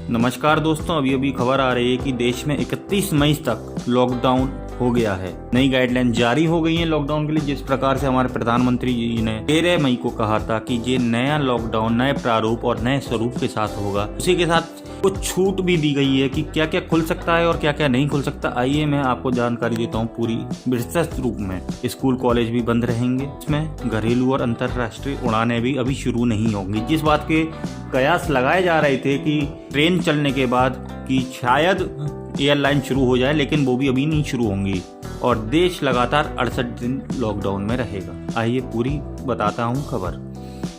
नमस्कार दोस्तों, अभी अभी खबर आ रही है कि देश में 31 मई तक लॉकडाउन हो गया है। नई गाइडलाइन जारी हो गई है लॉकडाउन के लिए। जिस प्रकार से हमारे प्रधानमंत्री जी ने 13 मई को कहा था कि ये नया लॉकडाउन नए प्रारूप और नए स्वरूप के साथ होगा, उसी के साथ कुछ छूट भी दी गई है कि क्या क्या खुल सकता है और क्या क्या नहीं खुल सकता। आइए मैं आपको जानकारी देता हूँ पूरी विस्तृत रूप में। स्कूल कॉलेज भी बंद रहेंगे, इसमें घरेलू और अंतर्राष्ट्रीय उड़ानें भी अभी शुरू नहीं होंगी। जिस बात के कयास लगाए जा रहे थे कि ट्रेन चलने के बाद कि शायद एयरलाइन शुरू हो जाए, लेकिन वो भी अभी नहीं शुरू होंगी और देश लगातार 68 दिन लॉकडाउन में रहेगा। आइए पूरी बताता हूँ खबर।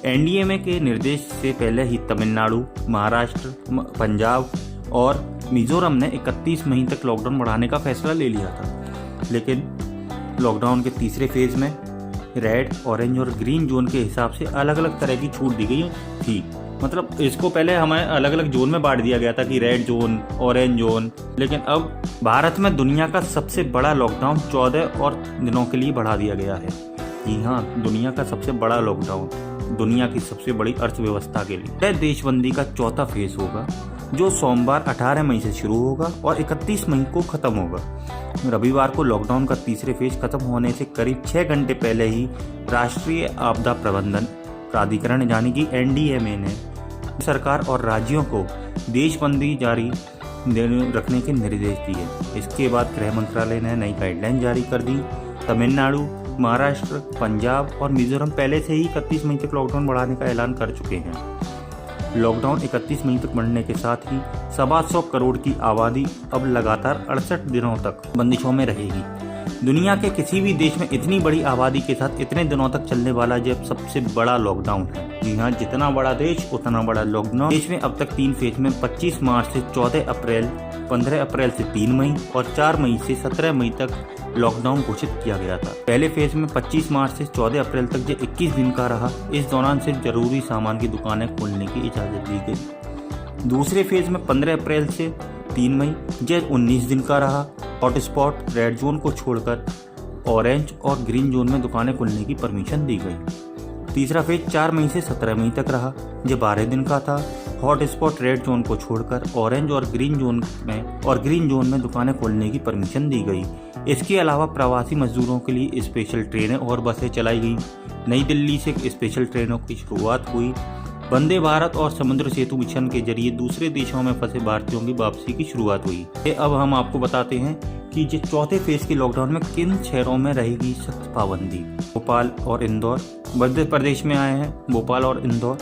एनडीएमए के निर्देश से पहले ही तमिलनाडु, महाराष्ट्र, पंजाब और मिजोरम ने 31 मई तक लॉकडाउन बढ़ाने का फैसला ले लिया था, लेकिन लॉकडाउन के तीसरे फेज में रेड, ऑरेंज और ग्रीन जोन के हिसाब से अलग अलग तरह की छूट दी गई थी। मतलब इसको पहले हमें अलग अलग जोन में बांट दिया गया था कि रेड जोन, ऑरेंज जोन, लेकिन अब भारत में दुनिया का सबसे बड़ा लॉकडाउन 14 और दिनों के लिए बढ़ा दिया गया है। जी हाँ, दुनिया का सबसे बड़ा लॉकडाउन, दुनिया की सबसे बड़ी अर्थव्यवस्था के लिए। यह देशबंदी का चौथा फेज होगा, जो सोमवार 18 मई से शुरू होगा और 31 मई को खत्म होगा। रविवार को लॉकडाउन का तीसरे फेज खत्म होने से करीब 6 घंटे पहले ही राष्ट्रीय आपदा प्रबंधन प्राधिकरण यानी कि एनडीएमए ने सरकार और राज्यों को देशबंदी जारी रखने के निर्देश दिए। इसके बाद गृह मंत्रालय ने नई गाइडलाइन जारी कर दी। तमिलनाडु, महाराष्ट्र, पंजाब और मिजोरम पहले से ही 31 मई तक लॉकडाउन बढ़ाने का ऐलान कर चुके हैं। लॉकडाउन 31 मई तक बढ़ने के साथ ही 125 करोड़ की आबादी अब लगातार 68 दिनों तक बंदिशों में रहेगी। दुनिया के किसी भी देश में इतनी बड़ी आबादी के साथ इतने दिनों तक चलने वाला यह सबसे बड़ा लॉकडाउन है। जी हाँ, जितना बड़ा देश उतना बड़ा लॉकडाउन। देश में अब तक 3 फेज में 25 मार्च से 14 अप्रैल, 15 अप्रैल से 3 मई और 4 मई से 17 मई तक लॉकडाउन घोषित किया गया था। पहले फेज में 25 मार्च से 14 अप्रैल तक ये 21 दिन का रहा। इस दौरान सिर्फ जरूरी सामान की दुकानें खोलने की इजाजत दी गई। दूसरे फेज में 15 अप्रैल से 3 मई यह 19 दिन का रहा। हॉटस्पॉट रेड जोन को छोड़कर ऑरेंज और ग्रीन जोन में दुकानें खोलने की परमिशन दी गई। तीसरा फेज 4 मई से 17 मई तक रहा, यह 12 दिन का था। हॉटस्पॉट रेड जोन को छोड़कर ऑरेंज और ग्रीन जोन में दुकानें खोलने की परमिशन दी गई। इसके अलावा प्रवासी मजदूरों के लिए स्पेशल ट्रेनें और बसें चलाई गई। नई दिल्ली से स्पेशल ट्रेनों की शुरुआत हुई। वंदे भारत और समुद्र सेतु मिशन के जरिए दूसरे देशों में फंसे भारतीयों की वापसी की शुरुआत हुई। अब हम आपको बताते हैं कि ये चौथे फेज के लॉकडाउन में किन शहरों में रहेगी सख्त पाबंदी। भोपाल और इंदौर मध्य प्रदेश में आए हैं। भोपाल और इंदौर,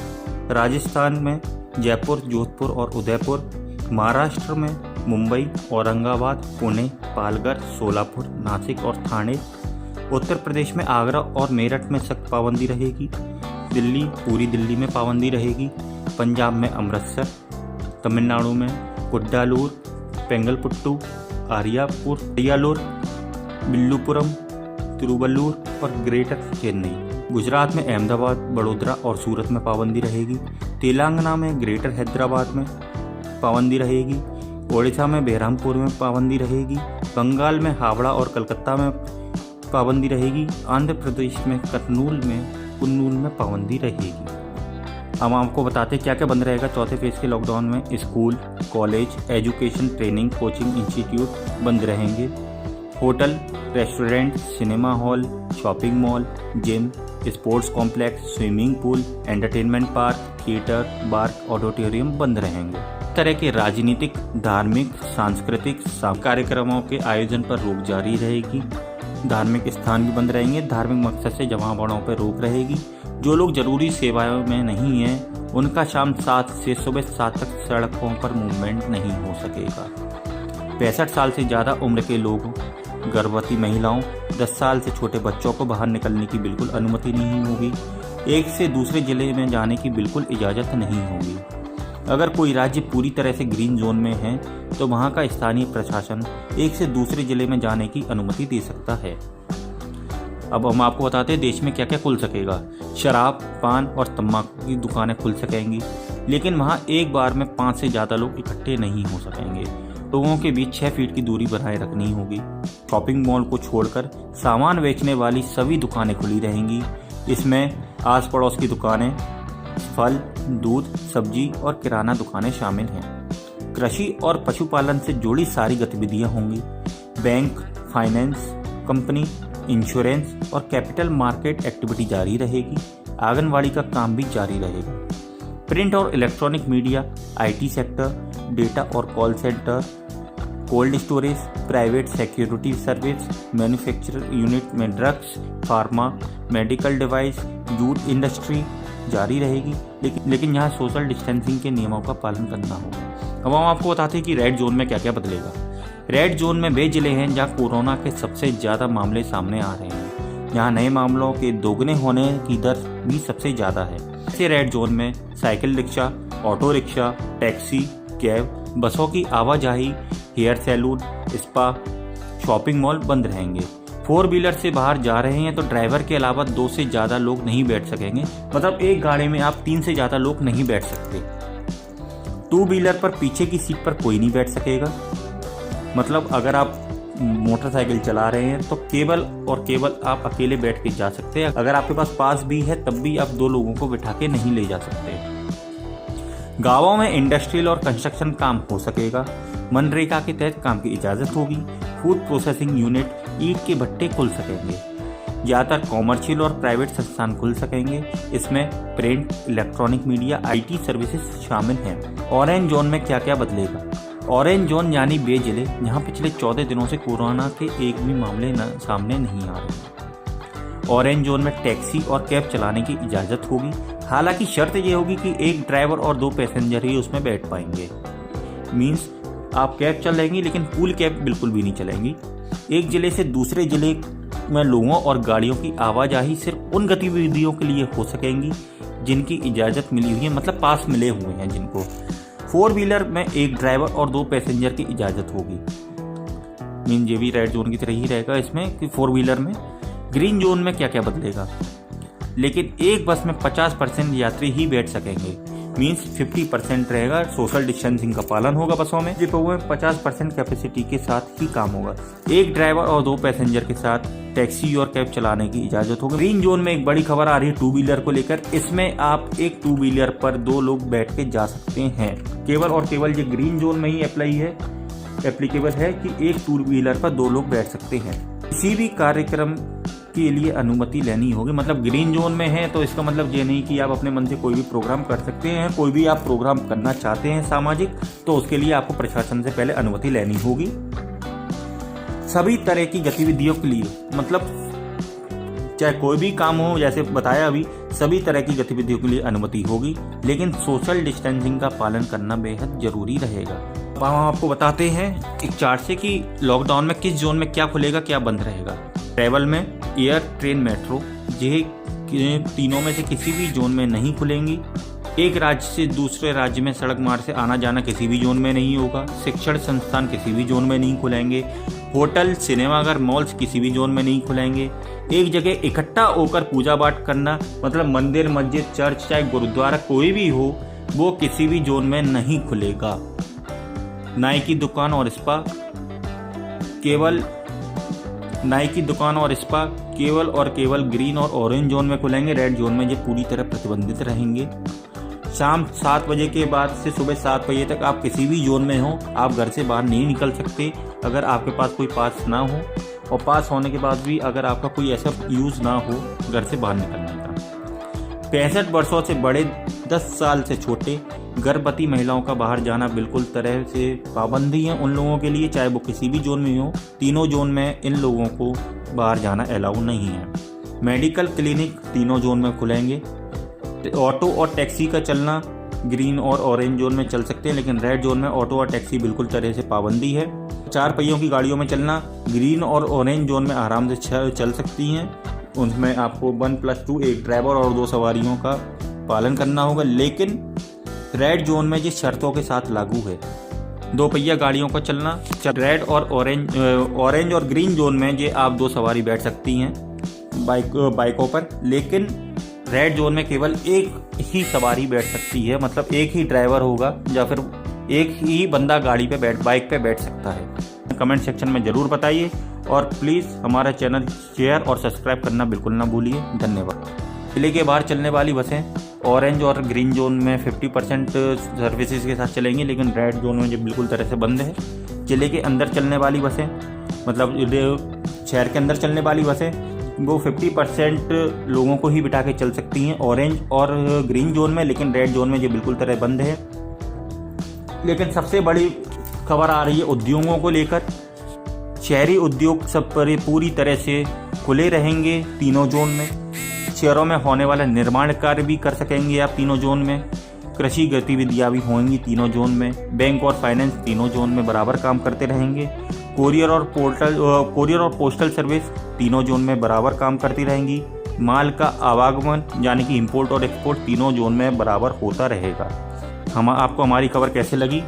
राजस्थान में जयपुर, जोधपुर और उदयपुर, महाराष्ट्र में मुंबई, औरंगाबाद, पुणे, पालघर, सोलापुर, नासिक और ठाणे, उत्तर प्रदेश में आगरा और मेरठ में सख्त पाबंदी रहेगी। दिल्ली, पूरी दिल्ली में पाबंदी रहेगी। पंजाब में अमृतसर, तमिलनाडु में कुड्डालूर, पेंगलपुट्टू, अरियालूर, बिल्लुपुरम, तिरुवल्लूर और ग्रेटर चेन्नई। गुजरात में अहमदाबाद, बड़ोदरा और सूरत में पाबंदी रहेगी। तेलंगाना में ग्रेटर हैदराबाद में पाबंदी रहेगी। ओडिशा में बेरहामपुर में पाबंदी रहेगी। बंगाल में हावड़ा और कलकत्ता में पाबंदी रहेगी। आंध्र प्रदेश में कुन्नूल में पाबंदी रहेगी। हम आपको बताते क्या क्या बंद रहेगा चौथे फेज के लॉकडाउन में। School, college, education, training, coaching institute बंद रहेंगे। Hotel, restaurant, cinema hall, shopping mall, gym, sports complex, swimming pool, entertainment park, theatre, bar, auditorium बंद रहेंगे। इस तरह के राजनीतिक, धार्मिक, सांस्कृतिक कार्यक्रमों के आयोजन पर रोक जारी रहेगी। धार्मिक स्थान भी बंद रहेंगे। धार्मिक मकसद से जमावड़ों पर रोक रहेगी। जो लोग जरूरी सेवाओं में नहीं हैं, उनका शाम 7 से सुबह 7 तक सड़कों पर मूवमेंट नहीं हो सकेगा। 65 साल से ज़्यादा उम्र के लोगों, गर्भवती महिलाओं, 10 साल से छोटे बच्चों को बाहर निकलने की बिल्कुल अनुमति नहीं होगी। एक से दूसरे जिले में जाने की बिल्कुल इजाज़त नहीं होगी। अगर कोई राज्य पूरी तरह से ग्रीन जोन में है तो वहाँ का स्थानीय प्रशासन एक से दूसरे जिले में जाने की अनुमति दे सकता है। अब हम आपको बताते हैं देश में क्या क्या खुल सकेगा। शराब, पान और तंबाकू की दुकानें खुल सकेंगी, लेकिन वहाँ एक बार में 5 से ज़्यादा लोग इकट्ठे नहीं हो सकेंगे। लोगों के बीच 6 फीट की दूरी बनाए रखनी होगी। शॉपिंग मॉल को छोड़कर सामान बेचने वाली सभी दुकानें खुली रहेंगी। इसमें आस पड़ोस की दुकानें, फल, दूध, सब्जी और किराना दुकानें शामिल हैं। कृषि और पशुपालन से जुड़ी सारी गतिविधियां होंगी। बैंक, फाइनेंस कंपनी, इंश्योरेंस और कैपिटल मार्केट एक्टिविटी जारी रहेगी। आंगनवाड़ी का काम भी जारी रहेगा। प्रिंट और electronic media, IT sector, data और call centre, cold storage, private security service, manufacturing unit में drugs, pharma, medical device, jute industry जारी रहेगी। लेकिन यहाँ सोशल डिस्टेंसिंग के नियमों का पालन करना होगा। अब हम आपको बताते हैं कि रेड जोन में क्या क्या बदलेगा। रेड जोन में वे जिले हैं जहाँ कोरोना के सबसे ज़्यादा मामले सामने आ रहे हैं। यहाँ नए मामलों के दोगुने होने की दर भी सबसे ज़्यादा है। ऐसे रेड जोन में cycle rickshaw, auto rickshaw, taxi, cab, बसों की आवाजाही, hair salon, spa, shopping mall बंद रहेंगे। 4 व्हीलर से बाहर जा रहे हैं तो ड्राइवर के अलावा 2 से ज़्यादा लोग नहीं बैठ सकेंगे। मतलब एक गाड़ी में आप 3 से ज़्यादा लोग नहीं बैठ सकते। 2 व्हीलर पर पीछे की सीट पर कोई नहीं बैठ सकेगा। मतलब अगर आप मोटरसाइकिल चला रहे हैं तो केवल और केवल आप अकेले बैठ के जा सकते हैं। अगर आपके पास भी है तब भी आप 2 लोगों को बिठा के नहीं ले जा सकते। गांवों में इंडस्ट्रियल और कंस्ट्रक्शन काम हो सकेगा। मनरेगा के तहत काम की इजाज़त होगी। फूड प्रोसेसिंग यूनिट, ईंट के भट्टे खुल सकेंगे। ज़्यादातर कॉमर्शियल और प्राइवेट संस्थान खुल सकेंगे। इसमें print, electronic media, IT services शामिल हैं। ऑरेंज जोन में क्या क्या बदलेगा। ऑरेंज जोन यानी वे जिले जहाँ पिछले 14 दिनों से कोरोना के एक भी मामले सामने नहीं आ रहे। ऑरेंज जोन में टैक्सी और कैब चलाने की इजाज़त होगी। हालांकि शर्त ये होगी कि एक ड्राइवर और 2 पैसेंजर ही उसमें बैठ पाएंगे। मीन्स आप कैब चलेंगी लेकिन पूल कैब बिल्कुल भी नहीं चलेंगी। एक जिले से दूसरे जिले में लोगों और गाड़ियों की आवाजाही सिर्फ उन गतिविधियों के लिए हो सकेंगी जिनकी इजाज़त मिली हुई है, मतलब पास मिले हुए हैं जिनको। 4 व्हीलर में एक ड्राइवर और 2 पैसेंजर की इजाज़त होगी। मीन ये भी रेड जोन की तरह ही रहेगा इसमें कि 4 व्हीलर में। ग्रीन जोन में क्या क्या बदलेगा। लेकिन एक बस में 50% यात्री ही बैठ सकेंगे। मीन्स 50% रहेगा। सोशल डिस्टेंसिंग का पालन होगा बसों में। डिपो में 50% कैपेसिटी के साथ ही काम होगा। एक ड्राइवर और 2 पैसेंजर के साथ टैक्सी और कैब चलाने की इजाजत होगी। ग्रीन जोन में एक बड़ी खबर आ रही है 2 व्हीलर को लेकर। इसमें आप एक 2 व्हीलर पर 2 लोग बैठ के जा सकते हैं। केवल और केवल ये ग्रीन जोन में ही एप्लीकेबल है कि एक 2 व्हीलर पर 2 लोग बैठ सकते हैं। किसी भी कार्यक्रम के लिए अनुमति लेनी होगी। मतलब ग्रीन जोन में है तो इसका मतलब ये नहीं कि आप अपने मन से कोई भी प्रोग्राम कर सकते हैं। कोई भी आप प्रोग्राम करना चाहते हैं सामाजिक, तो उसके लिए आपको प्रशासन से पहले अनुमति लेनी होगी। सभी तरह की गतिविधियों के लिए, मतलब चाहे कोई भी काम हो, जैसे बताया अभी, सभी तरह की गतिविधियों के लिए अनुमति होगी। लेकिन सोशल डिस्टेंसिंग का पालन करना बेहद जरूरी रहेगा। अब हम आपको बताते हैं एक चार्ट से कि लॉकडाउन में किस जोन में क्या खुलेगा, क्या बंद रहेगा। ट्रैवल में एयर, ट्रेन, मेट्रो, ये तीनों में से किसी भी जोन में नहीं खुलेंगी। एक राज्य से दूसरे राज्य में सड़क मार्ग से आना जाना किसी भी जोन में नहीं होगा। शिक्षण संस्थान किसी भी जोन में नहीं खुलेंगे। होटल, सिनेमाघर, मॉल्स किसी भी जोन में नहीं खुलेंगे। एक जगह इकट्ठा होकर पूजा पाठ करना, मतलब मंदिर, मस्जिद, चर्च, चाहे गुरुद्वारा कोई भी हो, वो किसी भी जोन में नहीं खुलेगा। नाई की दुकान और स्पा केवल और केवल ग्रीन और ऑरेंज जोन में खुलेंगे। रेड जोन में ये पूरी तरह प्रतिबंधित रहेंगे। शाम 7 बजे के बाद से सुबह 7 बजे तक आप किसी भी जोन में हो, आप घर से बाहर नहीं निकल सकते अगर आपके पास कोई पास ना हो, और पास होने के बाद भी अगर आपका कोई ऐसा यूज़ ना हो घर से बाहर निकलने का। 65 वर्षों से बड़े, 10 साल से छोटे, गर्भवती महिलाओं का बाहर जाना बिल्कुल तरह से पाबंदी है उन लोगों के लिए, चाहे वो किसी भी जोन में हो। तीनों जोन में इन लोगों को बाहर जाना अलाउ नहीं है। मेडिकल क्लिनिक तीनों जोन में खुलेंगे। ऑटो और टैक्सी का चलना ग्रीन और ऑरेंज जोन में चल सकते हैं, लेकिन रेड जोन में ऑटो और टैक्सी बिल्कुल तरह से पाबंदी है। 4 पहियों की गाड़ियों में चलना ग्रीन और ऑरेंज जोन में आराम से चल सकती हैं। उनमें आपको 1+2 एक ड्राइवर और 2 सवारियों का पालन करना होगा। लेकिन रेड जोन में जिस शर्तों के साथ लागू है, 2 पहिया गाड़ियों का चलना रेड और ऑरेंज और ग्रीन जोन में ये आप 2 सवारी बैठ सकती हैं बाइकों पर। लेकिन रेड जोन में केवल एक ही सवारी बैठ सकती है, मतलब एक ही ड्राइवर होगा या फिर एक ही बंदा गाड़ी पे बाइक पे बैठ सकता है। कमेंट सेक्शन में ज़रूर बताइए और प्लीज़ हमारा चैनल शेयर और सब्सक्राइब करना बिल्कुल ना भूलिए। धन्यवाद। जिले के बाहर चलने वाली बसें ऑरेंज और ग्रीन जोन में 50% सर्विसेज के साथ चलेंगी, लेकिन रेड जोन में जो बिल्कुल तरह से बंद है। जिले के अंदर चलने वाली बसें, मतलब शहर के अंदर चलने वाली बसें, वो 50% लोगों को ही बिठा के चल सकती हैं ऑरेंज और ग्रीन जोन में, लेकिन रेड जोन में जो बिल्कुल तरह बंद है। लेकिन सबसे बड़ी खबर आ रही है उद्योगों को लेकर। शहरी उद्योग सब पर पूरी तरह से खुले रहेंगे तीनों जोन में। शहरों में होने वाला निर्माण कार्य भी कर सकेंगे आप तीनों जोन में। कृषि गतिविधियां भी होंगी तीनों जोन में। बैंक और फाइनेंस तीनों जोन में बराबर काम करते रहेंगे। कोरियर और पोस्टल सर्विस तीनों जोन में बराबर काम करती रहेंगी। माल का आवागमन यानी कि इंपोर्ट और एक्सपोर्ट तीनों जोन में बराबर होता रहेगा। आपको हमारी खबर कैसे लगी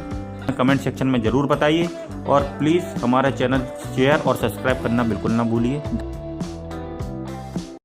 कमेंट सेक्शन में ज़रूर बताइए, और प्लीज़ हमारा चैनल शेयर और सब्सक्राइब करना बिल्कुल ना भूलिए।